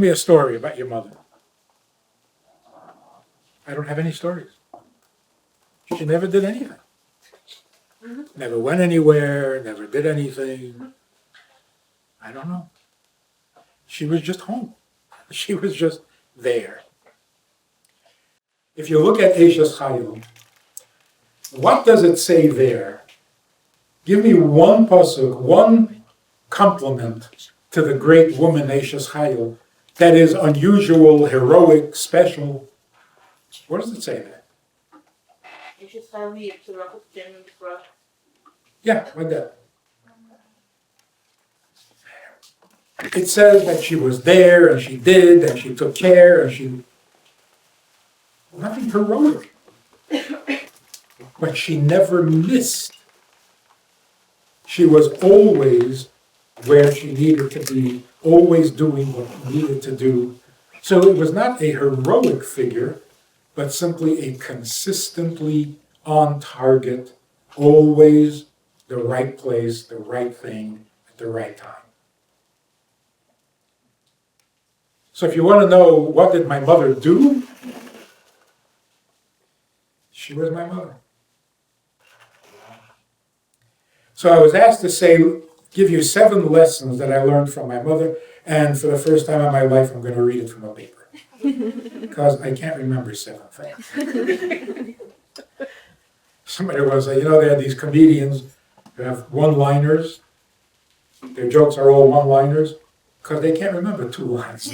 me a story about your mother. I don't have any stories. She never did anything. Never went anywhere, never did anything. I don't know. She was just home. She was just there. If you look at Eshes Chayil, what does it say there? Give me one pasuk, one compliment to the great woman Eshes Chayil that is unusual, heroic, special. What does it say there? Yeah, like that. It says that she was there, and she did, and she took care, and she... Nothing heroic. But she never missed. She was always where she needed to be, always doing what she needed to do. So it was not a heroic figure, but simply a consistently on target, always the right place, the right thing, at the right time. So if you want to know what did my mother do, she was my mother. So I was asked to give you 7 lessons that I learned from my mother, and for the first time in my life, I'm going to read it from a paper. Because I can't remember 7 things. Somebody was say, they had these comedians who have one-liners. Their jokes are all one-liners, because they can't remember 2 lines.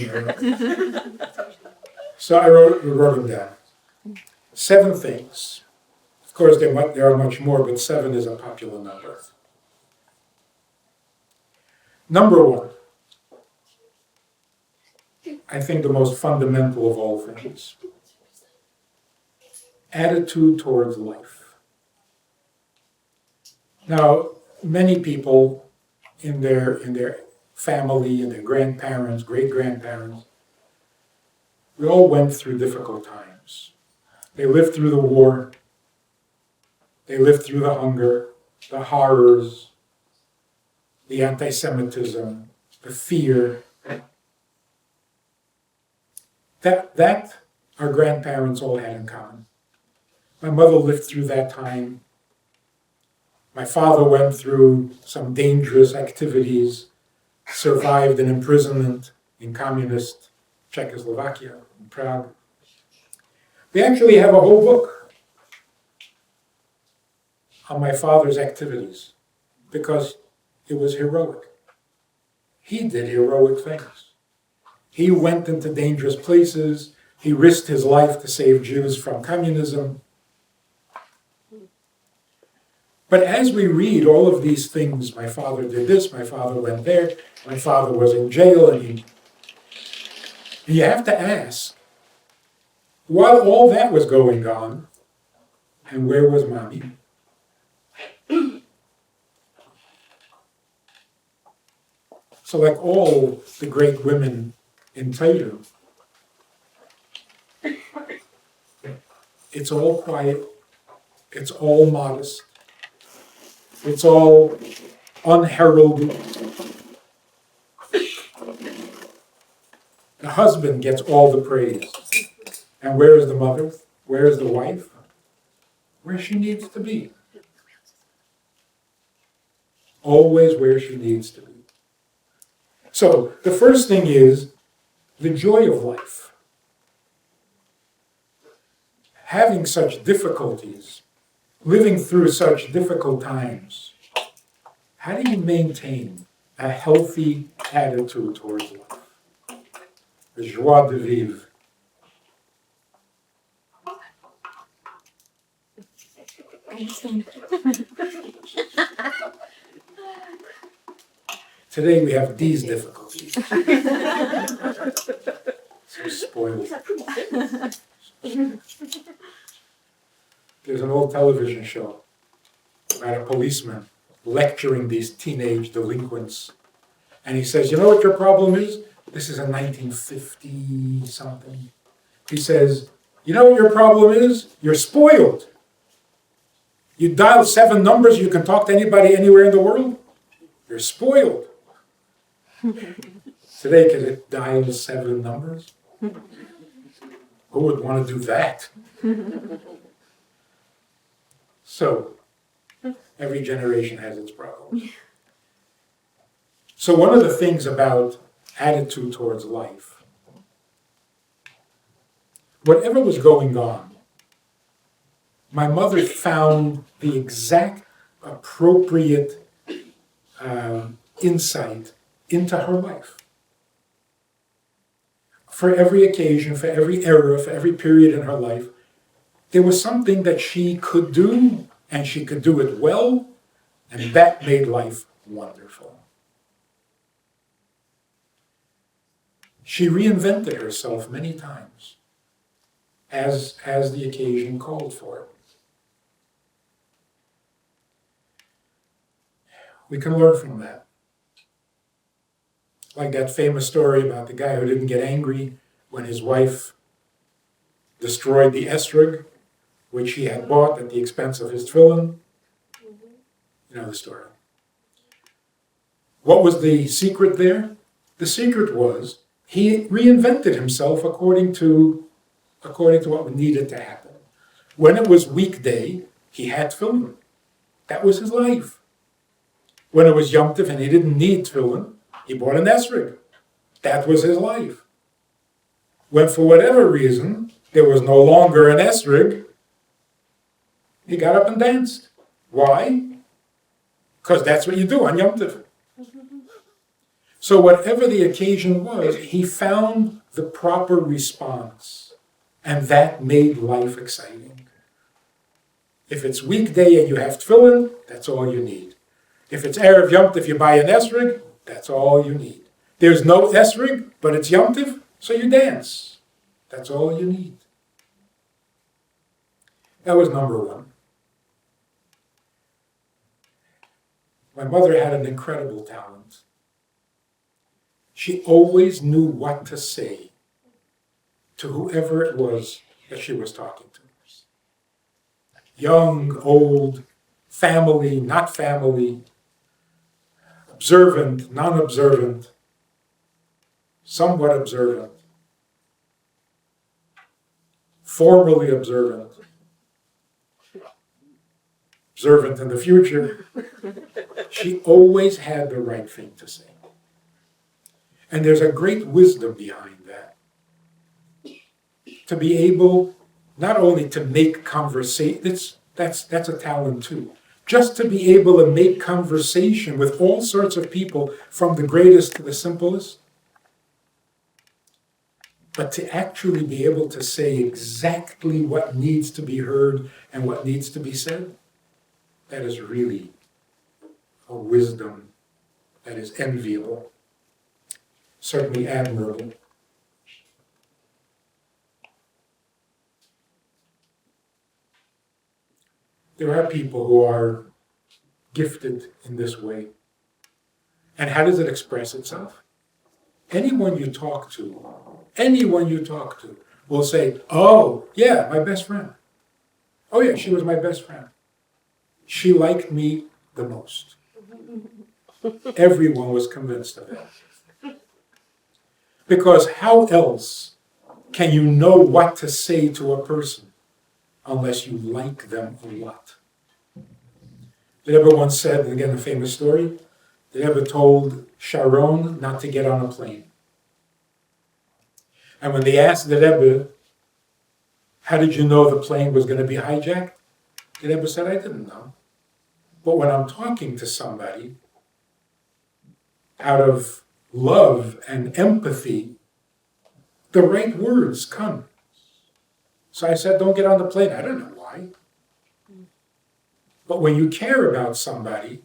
So I wrote them down. 7 things. Of course, there are much more, but 7 is a popular number. Number 1, I think the most fundamental of all things, attitude towards life. Now, many people in their family, and their grandparents, great-grandparents, we all went through difficult times. They lived through the war. They lived through the hunger, the horrors, the anti-Semitism, the fear. That our grandparents all had in common. My mother lived through that time. My father went through some dangerous activities, survived an imprisonment in communist Czechoslovakia, in Prague. We actually have a whole book on my father's activities because it was heroic. He did heroic things. He went into dangerous places. He risked his life to save Jews from communism. But as we read all of these things, my father did this, my father went there, my father was in jail, and you have to ask, while all that was going on, and where was Mommy? So like all the great women in Torah, it's all quiet, it's all modest, it's all unheralded. The husband gets all the praise. And where is the mother? Where is the wife? Where she needs to be. Always where she needs to be. So, the first thing is the joy of life. Having such difficulties, living through such difficult times, how do you maintain a healthy attitude towards life? The joie de vivre. Today we have these difficulties. So spoiled. There's an old television show about a policeman lecturing these teenage delinquents. And he says, you know what your problem is? This is in 1950 something. He says, you know what your problem is? You're spoiled. You dial 7 numbers, you can talk to anybody anywhere in the world. You're spoiled. Today, could it dial 7 numbers? Who would want to do that? So, every generation has its problems. So one of the things about attitude towards life, whatever was going on, my mother found the exact appropriate insight into her life. For every occasion, for every era, for every period in her life, there was something that she could do, and she could do it well, and that made life wonderful. She reinvented herself many times, as the occasion called for it. We can learn from that. Like that famous story about the guy who didn't get angry when his wife destroyed the esrog, which he had bought at the expense of his tefillin. You know the story. What was the secret there? The secret was he reinvented himself according to what needed to happen. When it was weekday, he had tefillin. That was his life. When it was Yom Tov and he didn't need tefillin, he bought an esrog. That was his life. When for whatever reason there was no longer an esrog, he got up and danced. Why? Because that's what you do on Yom Tov. So whatever the occasion was, he found the proper response, and that made life exciting. If it's weekday and you have tefillin, that's all you need. If it's Erev Yom Tov, you buy an esrog, that's all you need. There's no esrog, but it's Yom Tov, so you dance. That's all you need. That was number one. My mother had an incredible talent. She always knew what to say to whoever it was that she was talking to. Young, old, family, not family, observant, non-observant, somewhat observant, formally observant, observant in the future. She always had the right thing to say. And there's a great wisdom behind that. To be able not only to make conversation, that's a talent too. Just to be able to make conversation with all sorts of people, from the greatest to the simplest. But to actually be able to say exactly what needs to be heard and what needs to be said, that is really a wisdom that is enviable. Certainly admirable. There are people who are gifted in this way. And how does it express itself? Anyone you talk to will say, oh, yeah, my best friend. Oh, yeah, she was my best friend. She liked me the most. Everyone was convinced of that. Because how else can you know what to say to a person unless you like them a lot? The Rebbe once said, and again a famous story, the Rebbe told Sharon not to get on a plane. And when they asked the Rebbe, how did you know the plane was going to be hijacked? The Rebbe said, I didn't know. But when I'm talking to somebody, out of love and empathy, the right words come. So I said, don't get on the plane. I don't know why. But when you care about somebody,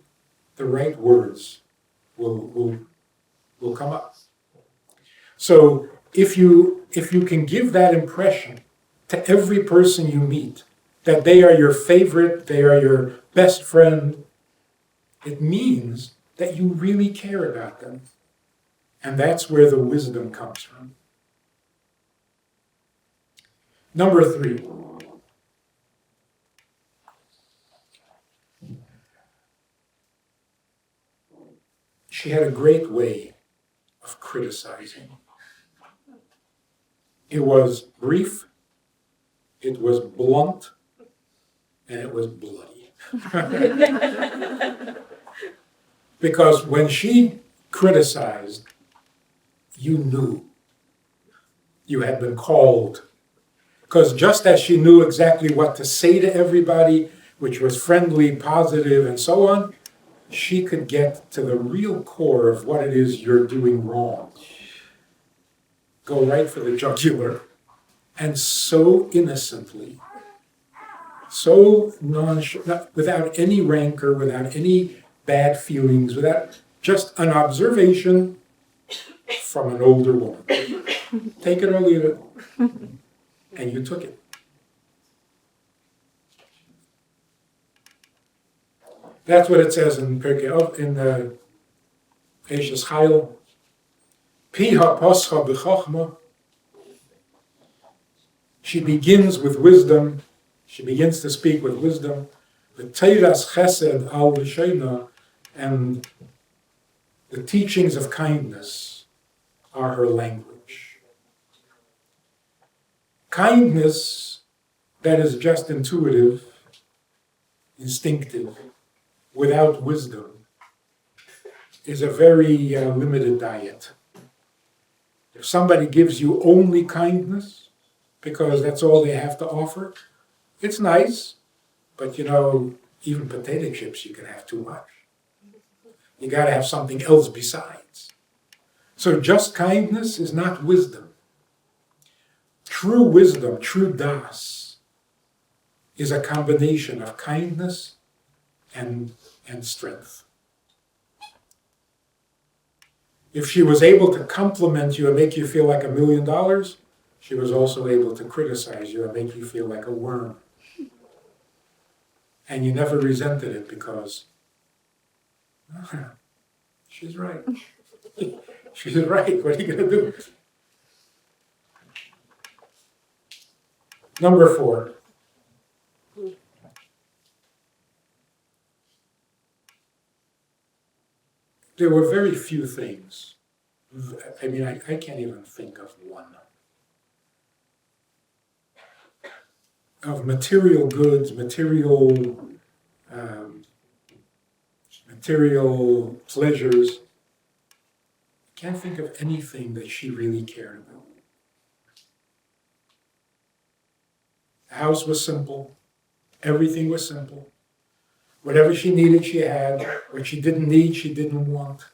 the right words will come up. So if you can give that impression to every person you meet, that they are your favorite, they are your best friend, it means that you really care about them. And that's where the wisdom comes from. Number 3. She had a great way of criticizing. It was brief, it was blunt, and it was bloody. Because when she criticized, you knew you had been called. Because just as she knew exactly what to say to everybody, which was friendly, positive, and so on, she could get to the real core of what it is you're doing wrong. Go right for the jugular. And so innocently, so nonchalant, without any rancor, without any bad feelings, without just an observation from an older woman. Take it or leave it. And you took it. That's what it says in Pirkei Avos, in the Eishes Chayil. Piha poscha b'chochma. She begins with wisdom. She begins to speak with wisdom. V'teiras chesed al v'sheina, and the teachings of kindness are her language. Kindness that is just intuitive, instinctive, without wisdom, is a very limited diet. If somebody gives you only kindness, because that's all they have to offer, it's nice, but even potato chips you can have too much. You got to have something else besides. So just kindness is not wisdom. True wisdom, true das, is a combination of kindness and strength. If she was able to compliment you and make you feel like $1 million, she was also able to criticize you and make you feel like a worm. And you never resented it because she's right. She's right. What are you going to do? Number 4. There were very few things. I mean, I can't even think of one. Of material goods, material pleasures. I can't think of anything that she really cared about. The house was simple. Everything was simple. Whatever she needed, she had. What she didn't need, she didn't want.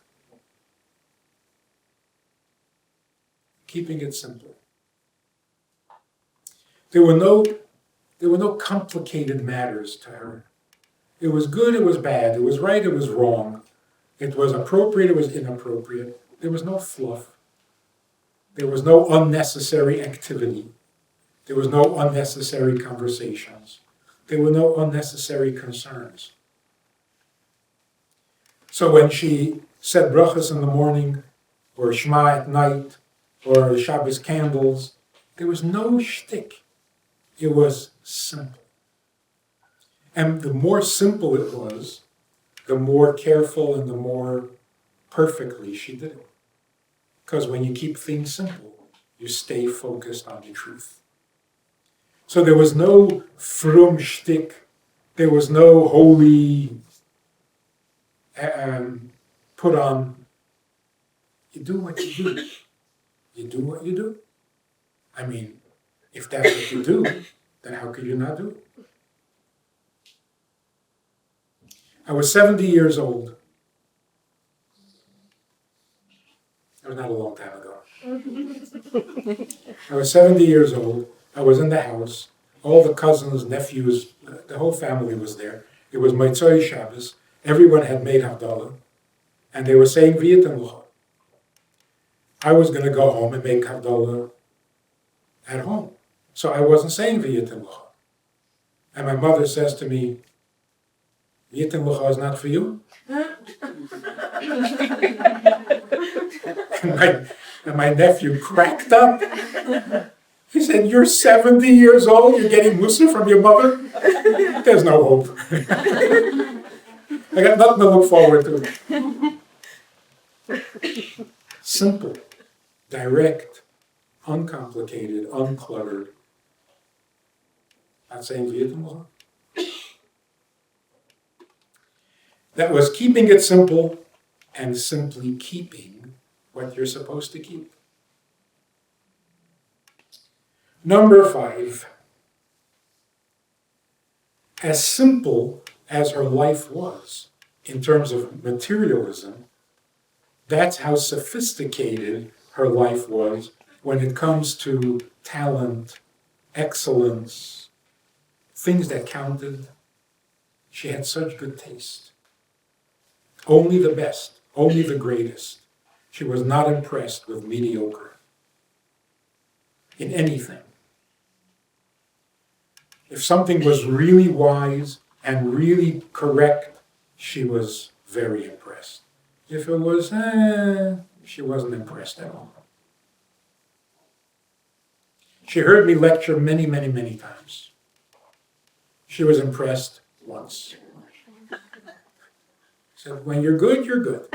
Keeping it simple. There were no complicated matters to her. It was good, it was bad. It was right, it was wrong. It was appropriate, it was inappropriate. There was no fluff. There was no unnecessary activity. There was no unnecessary conversations. There were no unnecessary concerns. So when she said brachas in the morning, or Shema at night, or Shabbos candles, there was no shtick. It was simple. And the more simple it was, the more careful and the more perfectly she did it. Because when you keep things simple, you stay focused on the truth. So there was no frum shtick, there was no holy put on. You do what you do. You do what you do. I mean, if that's what you do, then how could you not do it? I was 70 years old. That was not a long time ago. I was 70 years old. I was in the house. All the cousins, nephews, the whole family was there. It was Motzei Shabbos. Everyone had made Havdalah. And they were saying V'yitem L'cha. I was going to go home and make Havdalah at home. So I wasn't saying V'yitem L'cha. And my mother says to me, V'yitem L'cha is not for you? and my nephew cracked up. He said, you're 70 years old, you're getting mussar from your mother? There's no hope. I got nothing to look forward to. simple, direct, uncomplicated, uncluttered. Not saying Vietnam. That was keeping it simple and simply keeping what you're supposed to keep. Number 5. As simple as her life was in terms of materialism, that's how sophisticated her life was when it comes to talent, excellence, things that counted. She had such good taste. Only the best, only the greatest. She was not impressed with mediocre in anything. If something was really wise and really correct, she was very impressed. If it was, she wasn't impressed at all. She heard me lecture many, many, many times. She was impressed once. Said, when you're good, you're good.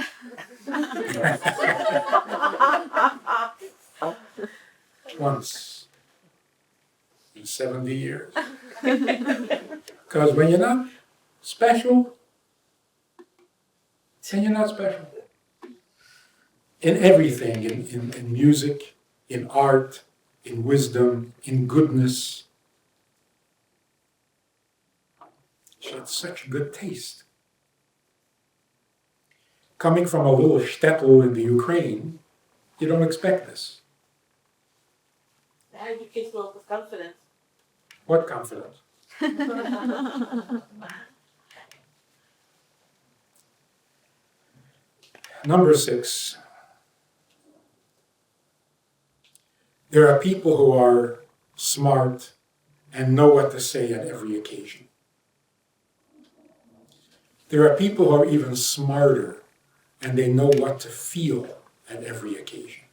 Once in 70 years. Because when you're not special, then you're not special. In everything, in music, in art, in wisdom, in goodness. She had such good taste. Coming from a little shtetl in the Ukraine, you don't expect this. How did you kids build with confidence? What confidence? Number 6. There are people who are smart and know what to say at every occasion. There are people who are even smarter and they know what to feel at every occasion.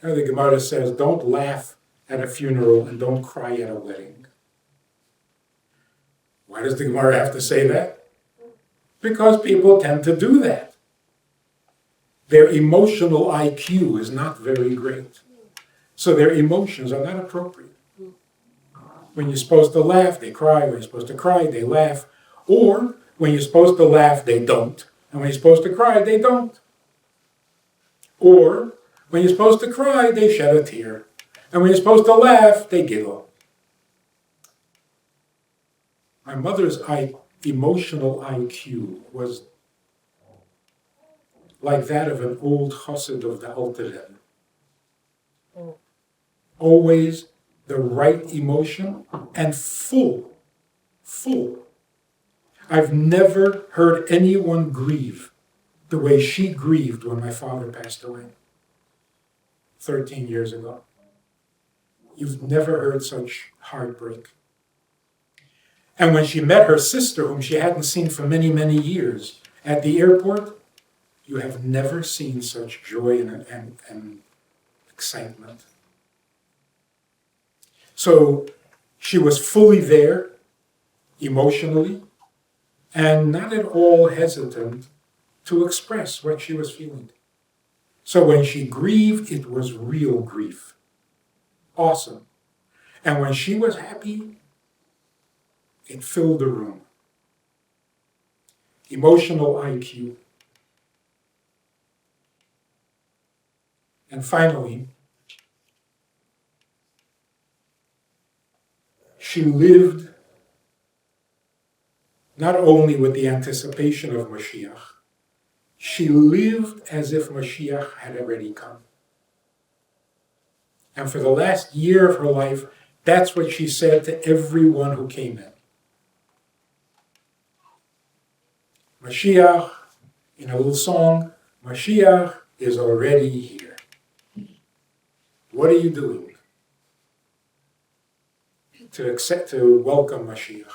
Now the Gemara says, don't laugh at a funeral and don't cry at a wedding. Why does the Gemara have to say that? Because people tend to do that. Their emotional IQ is not very great. So their emotions are not appropriate. When you're supposed to laugh, they cry. When you're supposed to cry, they laugh. Or when you're supposed to laugh, they don't. And when you're supposed to cry, they don't. Or when you're supposed to cry, they shed a tear. And when you're supposed to laugh, they giggle. My mother's emotional IQ was like that of an old chassid of the Alter Rebbe. Always the right emotion and full. I've never heard anyone grieve the way she grieved when my father passed away 13 years ago. You've never heard such heartbreak. And when she met her sister, whom she hadn't seen for many, many years, at the airport, you have never seen such joy and excitement. So she was fully there, emotionally, and not at all hesitant to express what she was feeling. So when she grieved, it was real grief. Awesome. And when she was happy, it filled the room. Emotional IQ. And finally, she lived not only with the anticipation of Mashiach, she lived as if Mashiach had already come. And for the last year of her life, that's what she said to everyone who came in. Mashiach, in a little song, Mashiach is already here. What are you doing to welcome Mashiach?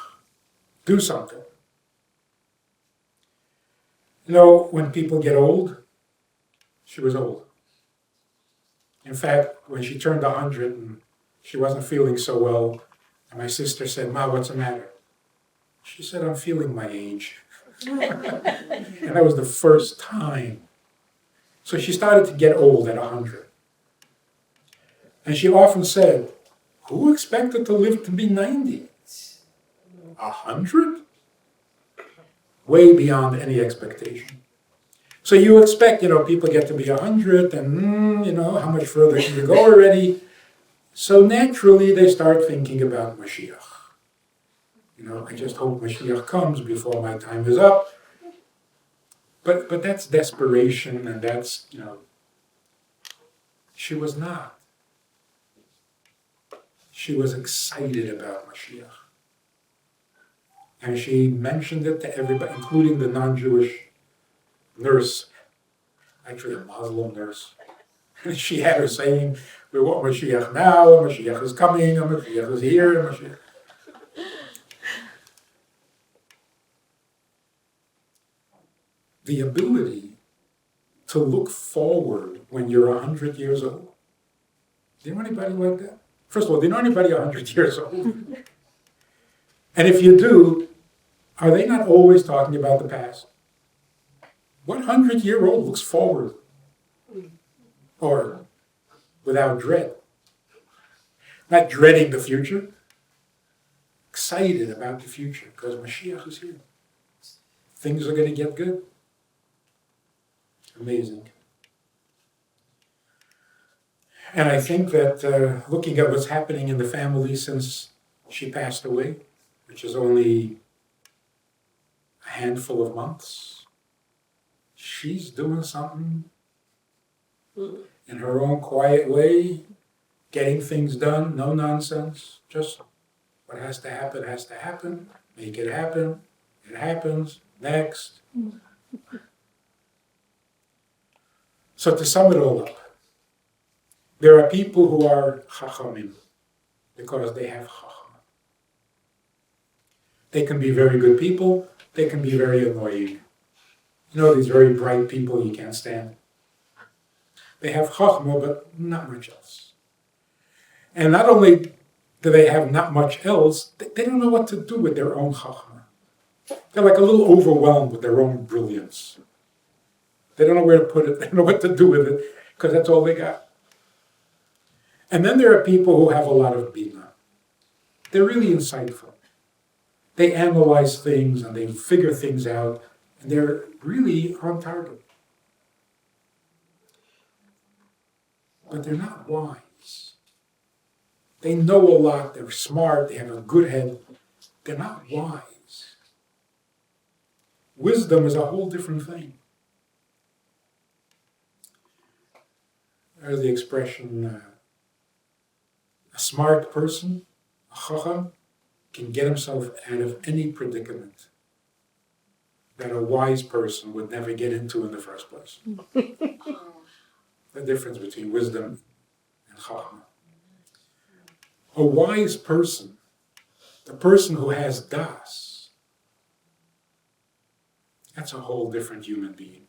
Do something. You know, when people get old, she was old. In fact, when she turned 100 and she wasn't feeling so well, and my sister said, "Ma, what's the matter?" She said, "I'm feeling my age." And that was the first time So she started to get old at 100. And she often said, who expected to live to be 90? 100? Way beyond any expectation. So you expect, people get to be 100 and, how much further can you go already? So naturally they start thinking about Mashiach. I just hope Mashiach comes before my time is up. But that's desperation, and that's, she was not. She was excited about Mashiach. And she mentioned it to everybody, including the non-Jewish nurse, actually a Muslim nurse. She had her saying, we want Mashiach now, and Mashiach is coming, and Mashiach is here, and Mashiach. The ability to look forward when you're 100 years old. Do you know anybody like that? First of all, do you know anybody 100 years old? And if you do, are they not always talking about the past? What 100-year-old looks forward? Or without dread? Not dreading the future, excited about the future because Mashiach is here. Things are going to get good. Amazing. And I think that looking at what's happening in the family since she passed away, which is only a handful of months, she's doing something in her own quiet way, getting things done, no nonsense, just what has to happen, make it happen, it happens, next. So to sum it all up, there are people who are chachamim because they have chachma. They can be very good people, they can be very annoying. These very bright people you can't stand. They have chachma, but not much else. And not only do they have not much else, they don't know what to do with their own chachma. They're like a little overwhelmed with their own brilliance. They don't know where to put it, they don't know what to do with it, because that's all they got. And then there are people who have a lot of bina. They're really insightful. They analyze things and they figure things out, and they're really on target. But they're not wise. They know a lot, they're smart, they have a good head. They're not wise. Wisdom is a whole different thing. There's the expression, a smart person, a chacham, can get himself out of any predicament that a wise person would never get into in the first place. The difference between wisdom and chachma. A wise person, the person who has das, that's a whole different human being.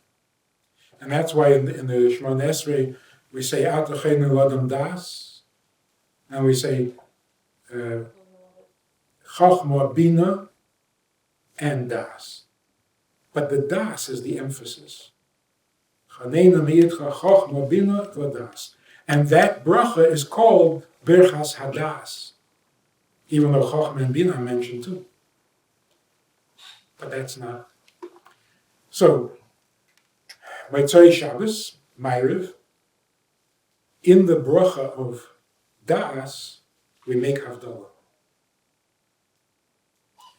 And that's why in the Shemona Esrei, we say, Atachenu Adam Das, and we say, Chachma, Bina, and Das. But the Das is the emphasis. Chanena Meitcha Chachma, Bina, Vadas. And that bracha is called Birchas Hadas, even though Chachma and Bina are mentioned too. But that's not. So, Motzei Shabbos, Ma'ariv, in the bracha of Das, we make Havdalah.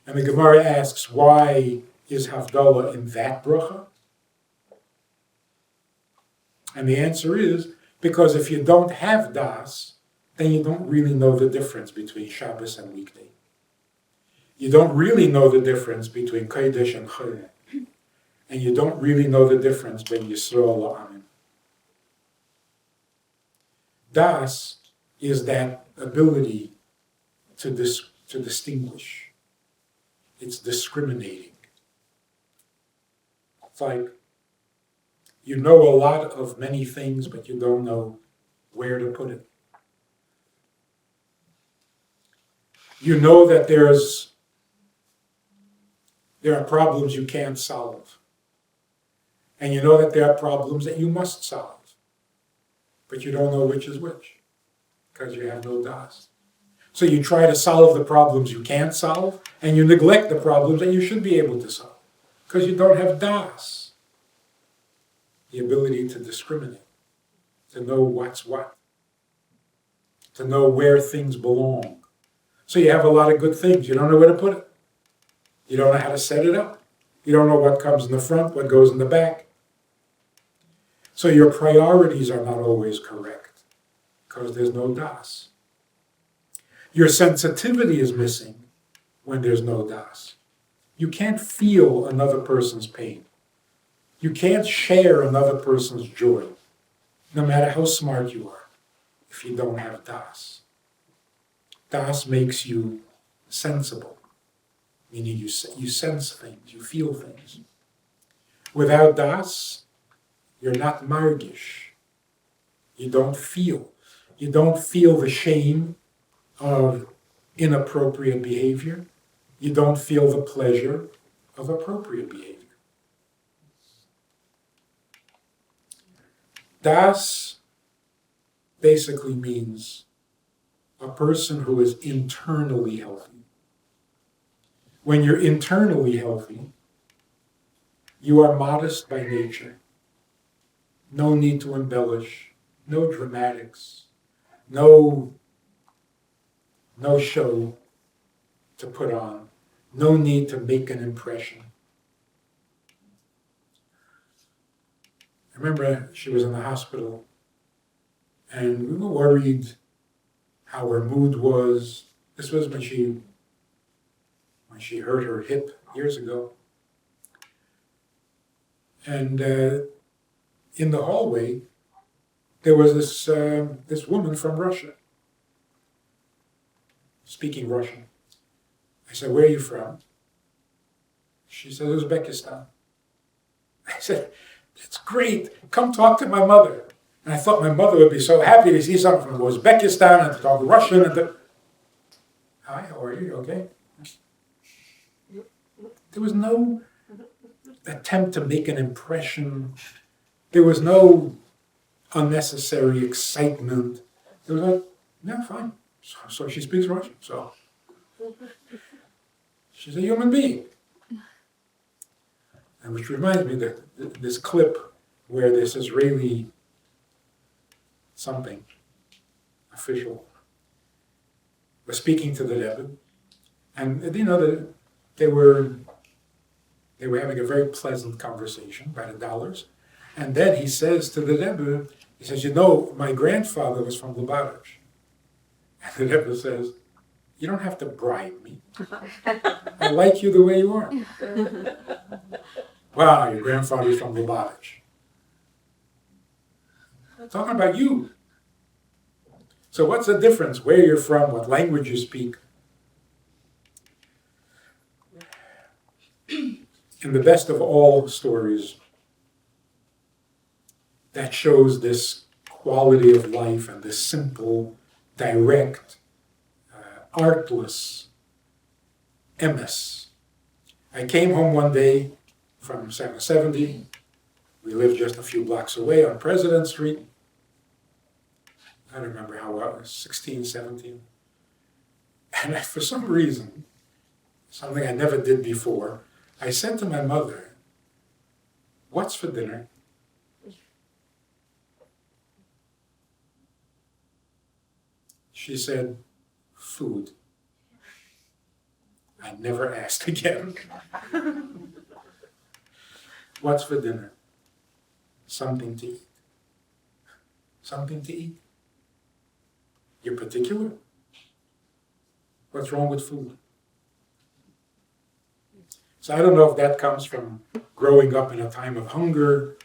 And the Gemara asks, why is Havdalah in that bracha? And the answer is, because if you don't have Das, then you don't really know the difference between Shabbos and weekday. You don't really know the difference between Kodesh and Chol. And you don't really know the difference between Yisrael and La'amim. Das is that ability to distinguish. It's discriminating. It's like you know a lot of many things, but you don't know where to put it. You know that there are problems you can't solve. And you know that there are problems that you must solve, but you don't know which is which, because you have no das. So you try to solve the problems you can't solve, and you neglect the problems that you should be able to solve, because you don't have das, the ability to discriminate, to know what's what, to know where things belong. So you have a lot of good things. You don't know where to put it. You don't know how to set it up. You don't know what comes in the front, what goes in the back. So your priorities are not always correct because there's no das. Your sensitivity is missing when there's no das. You can't feel another person's pain. You can't share another person's joy, no matter how smart you are, if you don't have das. Das makes you sensible, meaning you sense things, you feel things. Without das, you're not margish. You don't feel. You don't feel the shame of inappropriate behavior. You don't feel the pleasure of appropriate behavior. Das basically means a person who is internally healthy. When you're internally healthy, you are modest by nature. No need to embellish, no dramatics, no show to put on, no need to make an impression. I remember she was in the hospital and we were worried how her mood was. This was when she hurt her hip years ago. And in the hallway, there was this woman from Russia, speaking Russian. I said, "Where are you from?" She said, "Uzbekistan." I said, "It's great. Come talk to my mother." And I thought my mother would be so happy to see someone from Uzbekistan and to talk Russian. Hi, how are you? Okay? There was no attempt to make an impression. There was no unnecessary excitement. It was like, yeah, fine. So she speaks Russian. So she's a human being. And which reminds me that this clip where this Israeli something official was speaking to the Rebbe, and they were having a very pleasant conversation by the dollars, and then he says to the Rebbe, he says, my grandfather was from Lubavitch. And the Rebbe says, you don't have to bribe me. I like you the way you are. Wow, your grandfather's from Lubavitch. I'm talking about you. So what's the difference? Where you're from, what language you speak. In the best of all stories, that shows this quality of life and this simple, direct, artless emes. I came home one day from 770. We lived just a few blocks away on President Street. I don't remember how I was, 16, 17. And for some reason, something I never did before, I said to my mother, "What's for dinner?" She said, "Food." I never asked again. What's for dinner? Something to eat. Something to eat. You're particular? What's wrong with food? So I don't know if that comes from growing up in a time of hunger,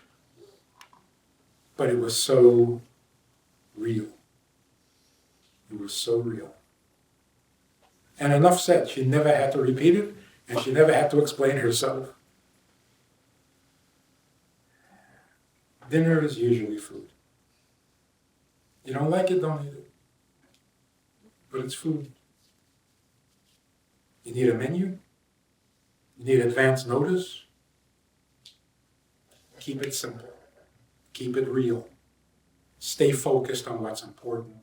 but it was so real. It was so real. And enough said. She never had to repeat it, and she never had to explain herself. Dinner is usually food. You don't like it, don't eat it. But it's food. You need a menu. You need advance notice. keep it simple. Keep it real. Stay focused on what's important.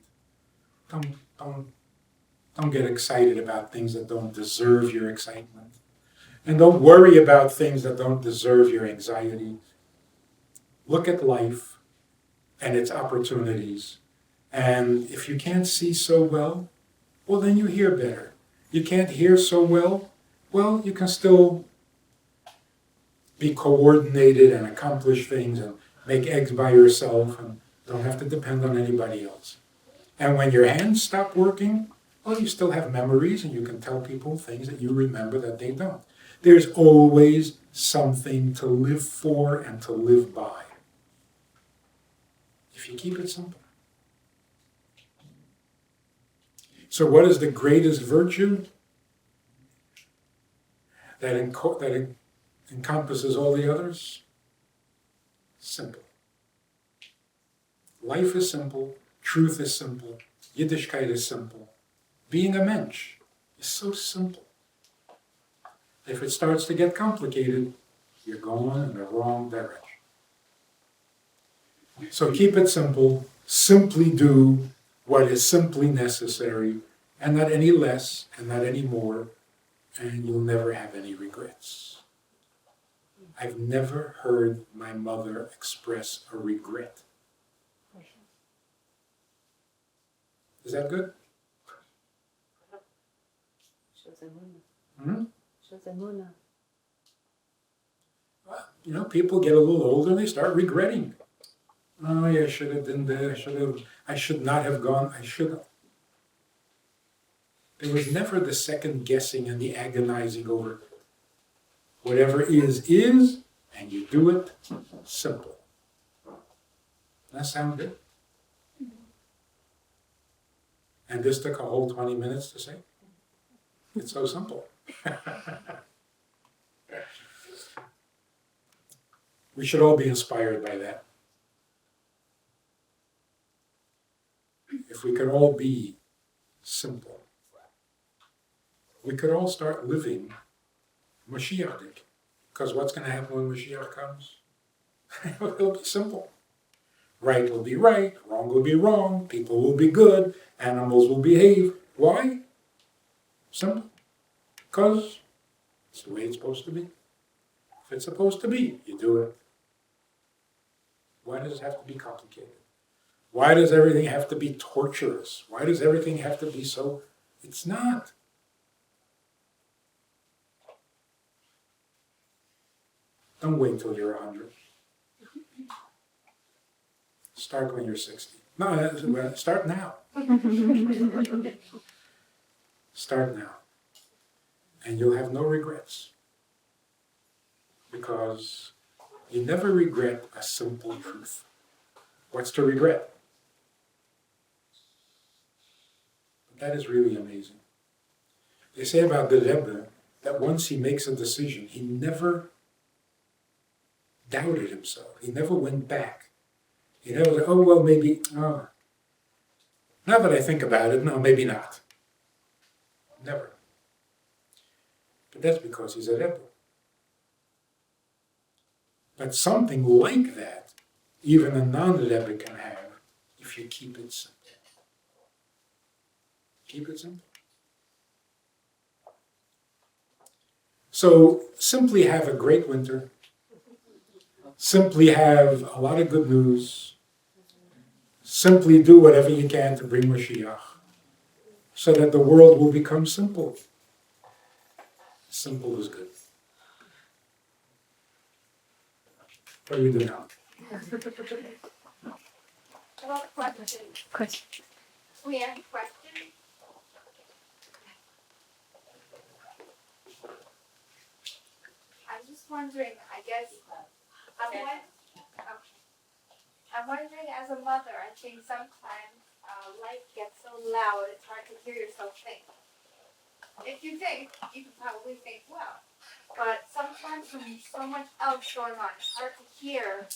Don't get excited about things that don't deserve your excitement. And don't worry about things that don't deserve your anxiety. Look at life and its opportunities. And if you can't see so well, well, then you hear better. You can't hear so well, well, you can still be coordinated and accomplish things and make eggs by yourself and don't have to depend on anybody else. And when your hands stop working, well, you still have memories and you can tell people things that you remember that they don't. There's always something to live for and to live by. If you keep it simple. So what is the greatest virtue? That encompasses all the others? Simple. Life is simple. Truth is simple. Yiddishkeit is simple. Being a mensch is so simple. If it starts to get complicated, you're going in the wrong direction. So keep it simple. Simply do what is simply necessary, and not any less, and not any more, and you'll never have any regrets. I've never heard my mother express a regret. Is that good? Well, people get a little older and they start regretting. Oh, yeah, I should have done that. I should not have gone. I should have. There was never the second guessing and the agonizing over whatever is, and you do it simple. Does that sound good? And this took a whole 20 minutes to say? It's so simple. We should all be inspired by that. If we could all be simple, we could all start living Mashiach. Because what's going to happen when Mashiach comes? It'll be simple. Right will be right, wrong will be wrong, people will be good, animals will behave. Why? Simple. Because it's the way it's supposed to be. If it's supposed to be, you do it. Why does it have to be complicated? Why does everything have to be torturous? Why does everything have to be so? It's not. Don't wait till you're 100. Start when you're 60. No, start now. Start now. And you'll have no regrets. Because you never regret a simple truth. What's to regret? But that is really amazing. They say about the Rebbe that once he makes a decision, he never doubted himself. He never went back. He never said, oh, well, maybe, oh. Now that I think about it, no, maybe not. Never. But that's because he's a Rebbe. But something like that, even a non-Rebbe can have if you keep it simple. Keep it simple. So simply have a great winter. Simply have a lot of good news. Simply do whatever you can to bring Mashiach so that the world will become simple. Simple is good. What do we do now? Question. We have questions. I'm just wondering, I guess, I'm wondering as a mother, I think sometimes life gets so loud, it's hard to hear yourself think. If you think, you can probably think well. But sometimes when there's so much else going on, it's hard to hear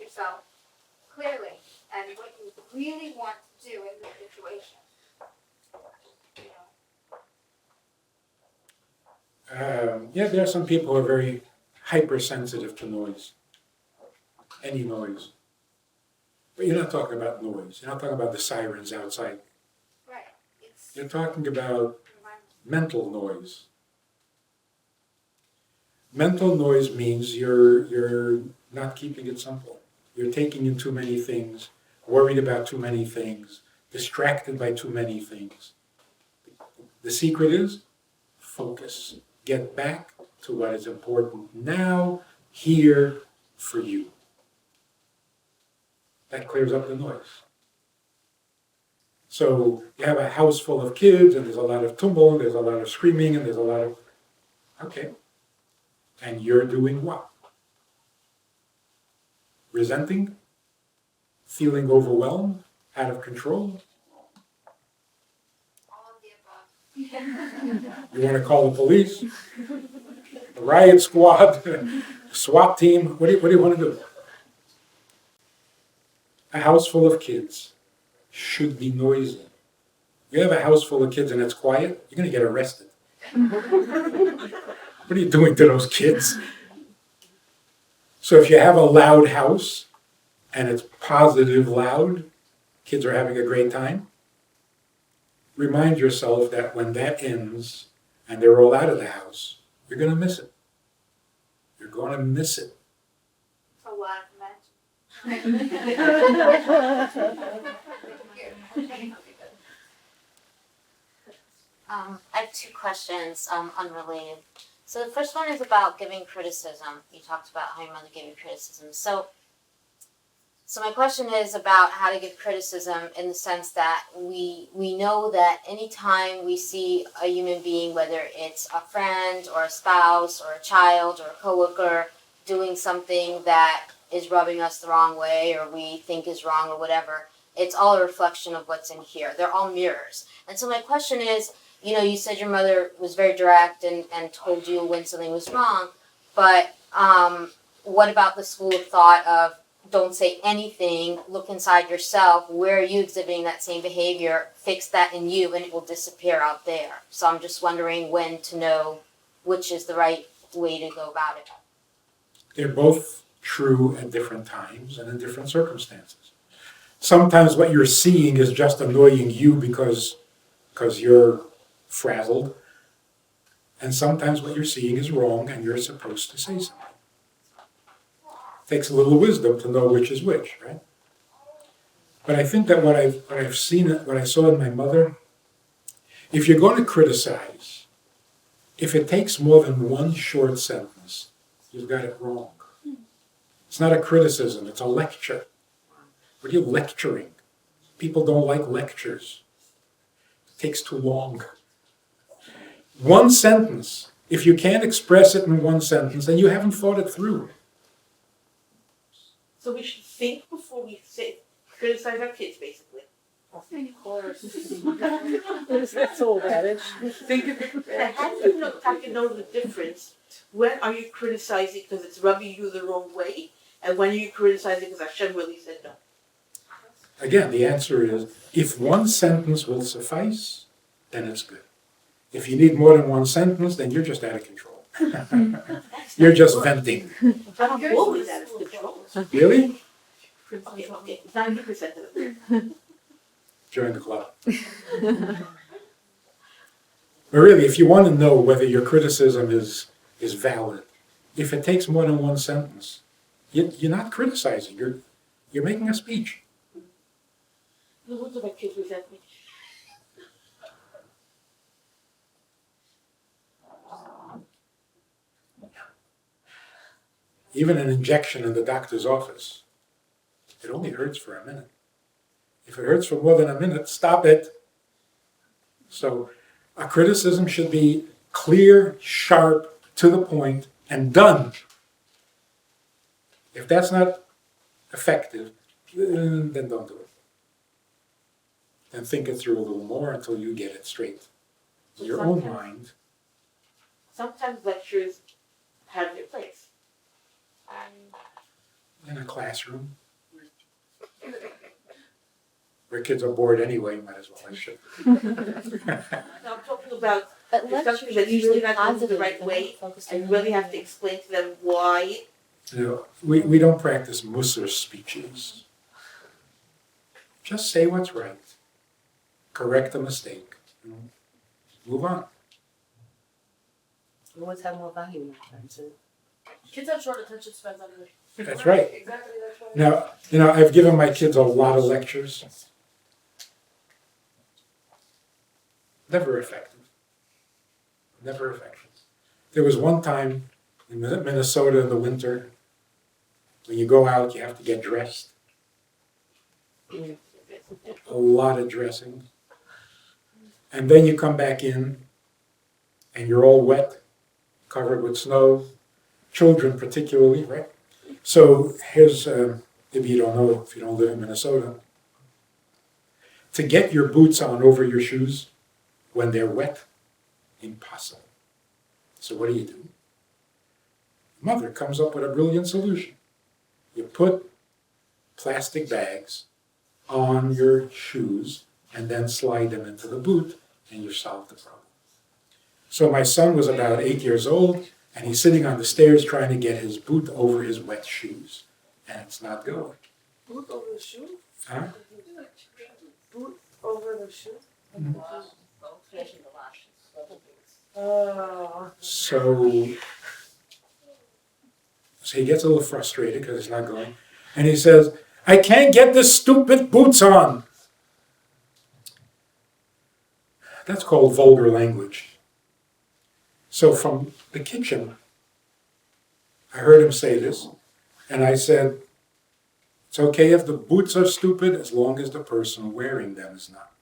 yourself clearly and what you really want to do in the situation. Yeah, there are some people who are very hypersensitive to noise. any noise. But you're not talking about noise. You're not talking about the sirens outside. Right. It's You're talking about mental noise. Mental noise means you're not keeping it simple. You're taking in too many things, worried about too many things, distracted by too many things. The secret is focus. Get back to what is important now, here, for you. That clears up the noise. So you have a house full of kids, and there's a lot of tumult, and there's a lot of screaming, and there's a lot of, okay. And you're doing what? Resenting? Feeling overwhelmed? Out of control? all of the above. You want to call the police? The riot squad? SWAT team? What do you want to do? A house full of kids should be noisy. You have a house full of kids and it's quiet, you're going to get arrested. What are you doing to those kids? So if you have a loud house and it's positive loud, kids are having a great time, remind yourself that when that ends and they're all out of the house, you're going to miss it. You're going to miss it. It's a lot I have two questions, unrelated. So the first one is about giving criticism. You talked about how your mother gave you criticism. So my question is about how to give criticism in the sense that we know that anytime we see a human being, whether it's a friend or a spouse or a child or a coworker, doing something that is rubbing us the wrong way or we think is wrong or whatever, it's all a reflection of what's in here. They're all mirrors. And so my question is, you said your mother was very direct and told you when something was wrong, but what about the school of thought of don't say anything, look inside yourself, where are you exhibiting that same behavior, fix that in you and it will disappear out there. So I'm just wondering when to know which is the right way to go about it. They're both true at different times and in different circumstances. Sometimes what you're seeing is just annoying you because you're frazzled, and sometimes what you're seeing is wrong and you're supposed to say something. It takes a little wisdom to know which is which, right? But I think that what I saw in my mother, if you're going to criticize, if it takes more than one short sentence, you've got it wrong. It's not a criticism, it's a lecture. What are you lecturing? People don't like lectures. It takes too long. One sentence. If you can't express it in one sentence, then you haven't thought it through. So we should think before we criticize our kids, basically. Of course. That's all adage. And how do you know the difference? When are you criticizing because it's rubbing you the wrong way? And when are you criticizing because Hashem really said no? Again, the answer is, if one sentence will suffice, then it's good. If you need more than one sentence, then you're just out of control. You're just venting. But I'm always out of control. Really? Okay, 90% of it. Join the club. But really, if you want to know whether your criticism is valid, if it takes more than one sentence, you're not criticizing, you're making a speech. The words of my kids resent me. Even an injection in the doctor's office, it only hurts for a minute. If it hurts for more than a minute, stop it. So a criticism should be clear, sharp, to the point, and done. If that's not effective, then don't do it. Then think it through a little more until you get it straight in your own mind. Sometimes lectures have their place. In a classroom where kids are bored anyway, you might as well lecture. Now I'm talking about But it's lectures something that usually usually not done positive the right and way, focused and on you really you. have to explain to them why You know, we don't practice Musar speeches. Just say what's right. Correct a mistake. You know, move on. Always have more value in that too. Kids have short attention spans anyway. That's right. Exactly, that's right. Now, you know, I've given my kids a lot of lectures. Never effective. Never effective. There was one time in Minnesota in the winter, when you go out, you have to get dressed. A lot of dressing. And then you come back in, and you're all wet, covered with snow, children particularly, right? So here's, maybe you don't know if you don't live in Minnesota, to get your boots on over your shoes when they're wet, impossible. So what do? Mother comes up with a brilliant solution. You put plastic bags on your shoes and then slide them into the boot, and you solve the problem. So my son was about 8 years old, and he's sitting on the stairs trying to get his boot over his wet shoes, and it's not going. Boot over the shoe? Huh? Boot over the shoe? So he gets a little frustrated because it's not going, and he says, "I can't get the stupid boots on." That's called vulgar language. So from the kitchen, I heard him say this, and I said, "It's okay if the boots are stupid as long as the person wearing them is not."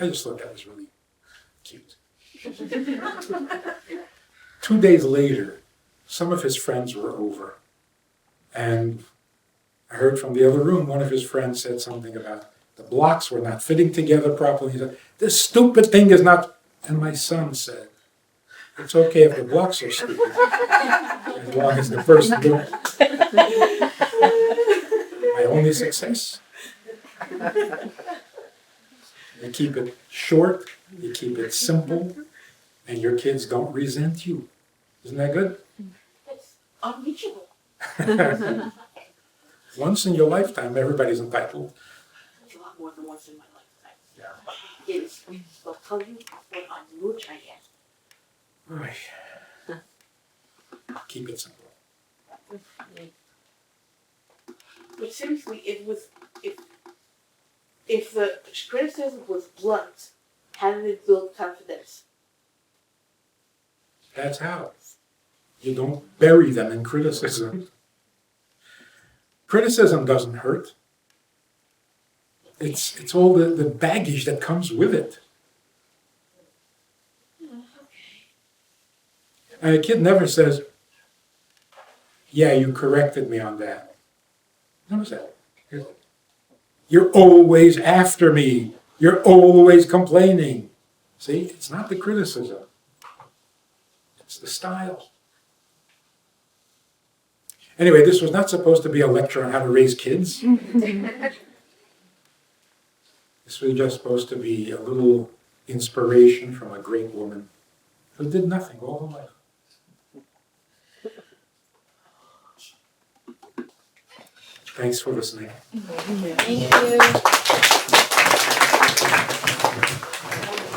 I just thought that was really cute. 2 days later, some of his friends were over, and I heard from the other room, one of his friends said something about the blocks were not fitting together properly. He said, "This stupid thing is not," and my son said, "It's okay if the blocks are stupid, as long as the person doing it." My only success. You keep it short, you keep it simple, and your kids don't resent you. Isn't that good? It's unreachable. Once in your lifetime, everybody's entitled. It's a lot more than once in my lifetime. Yeah. Kids will tell you what a mooch I am. Right. Keep it simple. But seriously, if the criticism was blunt, hadn't it built confidence? That's how. You don't bury them in criticism. Criticism doesn't hurt. It's all the baggage that comes with it. And a kid never says, "Yeah, you corrected me on that." Never said. "You're always after me. You're always complaining." See, it's not the criticism. It's the style. Anyway, this was not supposed to be a lecture on how to raise kids. This was just supposed to be a little inspiration from a great woman who did nothing all her life. Thanks for listening. Thank you.